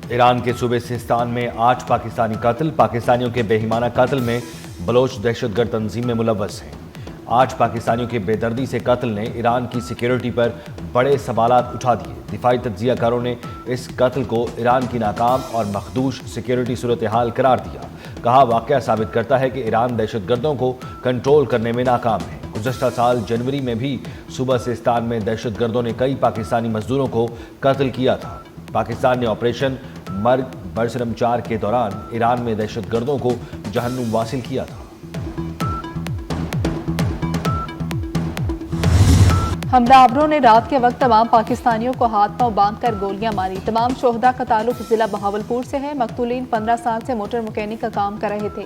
ایران کے صوبے سیستان میں 8 پاکستانی قتل، پاکستانیوں کے بے ایمانہ قتل میں بلوچ دہشت گرد تنظیم میں ملوث ہیں۔ 8 پاکستانیوں کے بے دردی سے قتل نے ایران کی سیکیورٹی پر بڑے سوالات اٹھا دیے۔ دفاعی تجزیہ کاروں نے اس قتل کو ایران کی ناکام اور مخدوش سیکیورٹی صورتحال قرار دیا۔ کہا واقعہ ثابت کرتا ہے کہ ایران دہشت گردوں کو کنٹرول کرنے میں ناکام ہے۔ گزشتہ سال جنوری میں بھی صوبہ سیستان میں دہشت گردوں نے کئی پاکستانی مزدوروں کو قتل کیا تھا۔ پاکستان نے آپریشن مرگ برسرم 4 کے دوران ایران میں دہشت گردوں کو جہنم واصل کیا تھا۔ حملہ آوروں نے رات کے وقت تمام پاکستانیوں کو ہاتھ پاؤں باندھ کر گولیاں ماری۔ تمام شہداء کا تعلق ضلع بہاولپور سے ہے۔ مقتولین 15 سال سے موٹر مکینک کا کام کر رہے تھے۔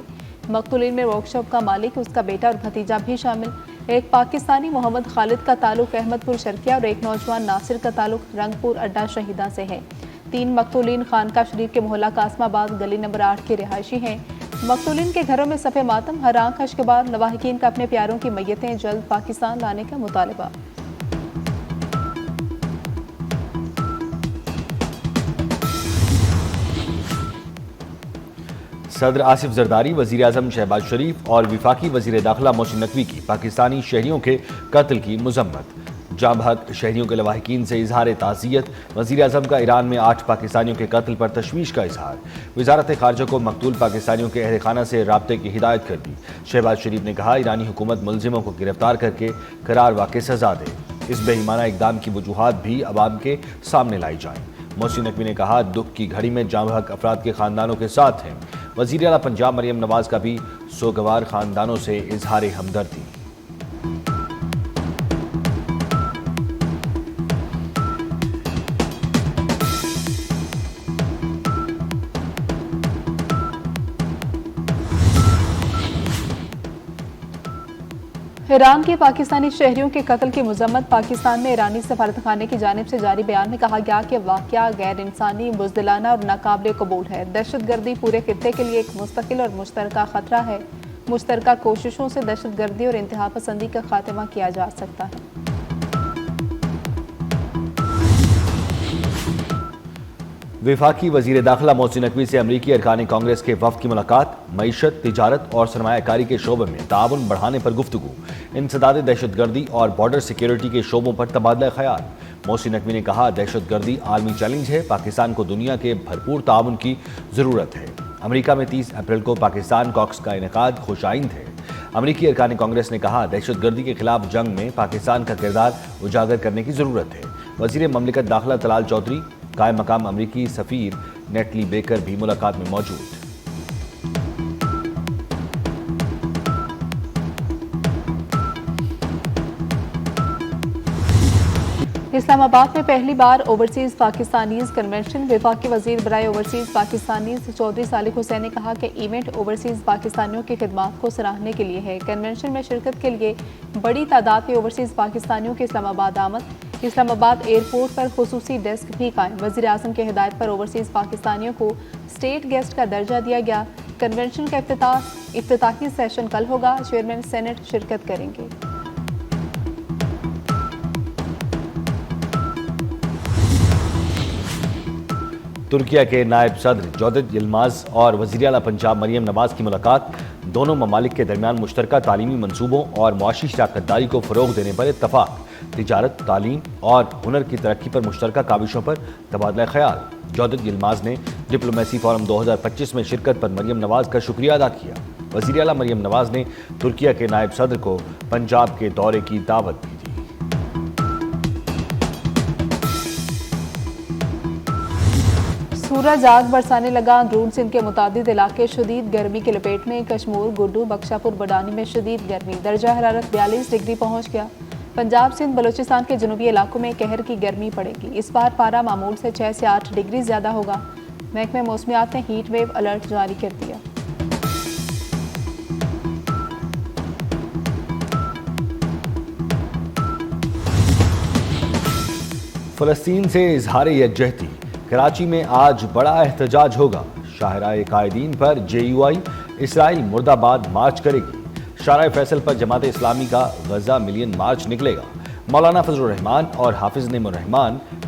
مقتولین میں ورک شاپ کا مالک، اس کا بیٹا اور بھتیجا بھی شامل۔ ایک پاکستانی محمد خالد کا تعلق احمد پور شرقیہ اور ایک نوجوان ناصر کا تعلق رنگ پور اڈا شہیداں سے ہے۔ 3 مقتولین خانقاہ شریف کے محلہ قاسم آباد گلی نمبر 8 کے رہائشی ہیں۔ مقتولین کے گھروں میں صف ماتم، ہر آنکھ اشک بار، لواحقین کا اپنے پیاروں کی میتیں جلد پاکستان لانے کا مطالبہ۔ صدر آصف زرداری، وزیر اعظم شہباز شریف اور وفاقی وزیر داخلہ محسن نقوی کی پاکستانی شہریوں کے قتل کی مذمت۔ جاں بحق شہریوں کے لواحقین سے اظہار تعزیت۔ وزیر اعظم کا ایران میں 8 پاکستانیوں کے قتل پر تشویش کا اظہار۔ وزارت خارجہ کو مقتول پاکستانیوں کے اہل خانہ سے رابطے کی ہدایت کر دی۔ شہباز شریف نے کہا ایرانی حکومت ملزموں کو گرفتار کر کے قرار واقع سزا دے۔ اس بے ایمانہ اقدام کی وجوہات بھی عوام کے سامنے لائی جائیں۔ محسن نقوی نے کہا دکھ کی گھڑی میں جاں بحق افراد کے خاندانوں کے ساتھ ہیں۔ وزیر اعلیٰ پنجاب مریم نواز کا بھی سوگوار خاندانوں سے اظہار ہمدردی۔ ایران کے پاکستانی شہریوں کے قتل کی مذمت۔ پاکستان میں ایرانی سفارتخانے کی جانب سے جاری بیان میں کہا گیا کہ واقعہ غیر انسانی، بزدلانہ اور ناقابل قبول ہے۔ دہشت گردی پورے خطے کے لیے ایک مستقل اور مشترکہ خطرہ ہے۔ مشترکہ کوششوں سے دہشت گردی اور انتہا پسندی کا خاتمہ کیا جا سکتا ہے۔ وفاقی وزیر داخلہ محسن نقوی سے امریکی ارکان کانگریس کے وفد کی ملاقات۔ معیشت، تجارت اور سرمایہ کاری کے شعبے میں تعاون بڑھانے پر گفتگو۔ انسداد دہشت گردی اور بارڈر سیکیورٹی کے شعبوں پر تبادلہ خیال۔ محسن نقوی نے کہا دہشت گردی عالمی چیلنج ہے، پاکستان کو دنیا کے بھرپور تعاون کی ضرورت ہے۔ امریکہ میں 30 اپریل کو پاکستان کاکس کا انعقاد خوش آئند ہے۔ امریکی ارکان کانگریس نے کہا دہشت گردی کے خلاف جنگ میں پاکستان کا کردار اجاگر کرنے کی ضرورت ہے۔ وزیر مملکت داخلہ طلال چودھری، قائم مقام امریکی سفیر نیٹلی بیکر بھی ملاقات میں موجود۔ اسلام آباد میں پہلی بار اوورسیز پاکستانیز کنونشن۔ وفاقی وزیر برائے اوورسیز پاکستانیز چودھری صالح حسین نے کہا کہ ایونٹ اوورسیز پاکستانیوں کی خدمات کو سراہنے کے لیے ہے۔ کنونشن میں شرکت کے لیے بڑی تعداد میں اوورسیز پاکستانیوں کی اسلام آباد آمد۔ اسلام آباد ایئرپورٹ پر خصوصی ڈیسک بھی قائم۔ وزیر اعظم کی ہدایت پر اوورسیز پاکستانیوں کو اسٹیٹ گیسٹ کا درجہ دیا گیا۔ کنونشن کا افتتاحی سیشن کل ہوگا۔ چیئرمین سینٹ شرکت کریں گے۔ ترکیہ کے نائب صدر جودت یلماز اور وزیر اعلیٰ پنجاب مریم نواز کی ملاقات۔ دونوں ممالک کے درمیان مشترکہ تعلیمی منصوبوں اور معاشی شراکت داری کو فروغ دینے پر اتفاق۔ تجارت، تعلیم اور ہنر کی ترقی پر مشترکہ کاوشوں پر تبادلہ خیال۔ جودت یلماز نے ڈپلومیسی فورم 2025 میں شرکت پر مریم نواز کا شکریہ ادا کیا۔ وزیر اعلیٰ مریم نواز نے ترکیہ کے نائب صدر کو پنجاب کے دورے کی دعوت بھی دی۔ سورج آگ برسانے لگا۔ اندرون سندھ کے متعدد علاقے شدید گرمی کی لپیٹ میں۔ کشمور، گڈو، بخشا پور، بڈانی میں شدید گرمی۔ درجہ حرارت 42 ڈگری پہنچ گیا۔ پنجاب، سندھ، بلوچستان کے جنوبی علاقوں میں قہر کی گرمی پڑے گی۔ اس بار پارہ معمول سے 6 سے 8 ڈگری زیادہ ہوگا۔ محکمہ موسمیات نے ہیٹ ویو الرٹ جاری کر دیا۔ فلسطین سے اظہار یکجہتی۔ کراچی میں آج بڑا احتجاج ہوگا۔ شاہراہ قائدین پر JUI اسرائیل مرد آباد مارچ کرے گی۔ شارع فیصل پر جماعت اسلامی کا غزہ ملین مارچ نکلے گا۔ مولانا فضل الرحمان اور حافظ نعیم الرحمان